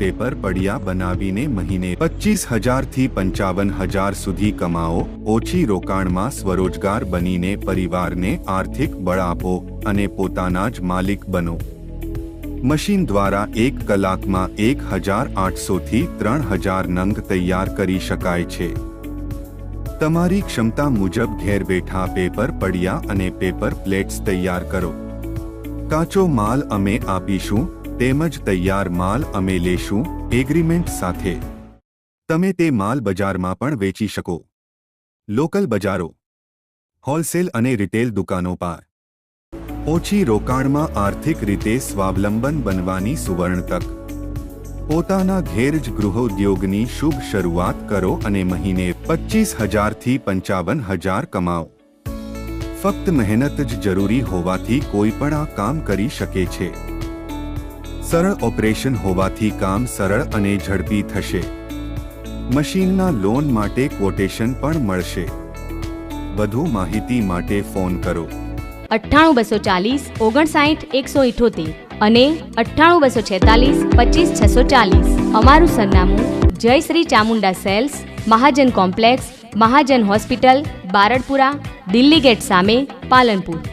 Paper પડિયા બનાવીને મહિને 25,000 થી 55,000 સુધી કમાઓ। ઓછી રોકાણમાં સ્વરોજગાર બનીને પરિવારને આર્થિક બળ આપો અને પોતાના જ માલિક બનો। મશીન દ્વારા 1 કલાકમાં 1,800 થી 3,000 નંગ તૈયાર કરી શકાય છે। તમારી ક્ષમતા મુજબ ઘેર બેઠા પેપર પડિયા અને પેપર પ્લેટ્સ તૈયાર કરો। કાચો માલ અમે આપીશું તેમજ તૈયાર માલ અમે લેશું એગ્રીમેન્ટ સાથે। તમે તે માલ બજારમાં પણ વેચી શકો। લોકલ બજારો, હોલસેલ અને રિટેલ દુકાનો પર ઓછી રોકાણમાં આર્થિક રીતે સ્વાવલંબન બનવાની સુવર્ણ તક। પોતાના ઘેર જ ગૃહોદ્યોગની શુભ શરૂઆત કરો અને મહિને 25,000 થી 55,000 કમાઓ। ફક્ત મહેનત જ જરૂરી હોવાથી કોઈ પણ આ કામ કરી શકે છે। સરળ ઓપરેશન હોવાથી કામ સરળ અને ઝડપી થશે। મશીનના લોન માટે ક્વોટેશન પણ મળશે। વધુ માહિતી માટે ફોન કરો 98 240 59 178 અને 98 246 25 640। અમારું સરનામું જય શ્રી ચામુંડા સેલ્સ, મહાજન કોમ્પ્લેક્સ, મહાજન હોસ્પિટલ, બારડપુરા, દિલ્હી ગેટ સામે, પાલનપુર।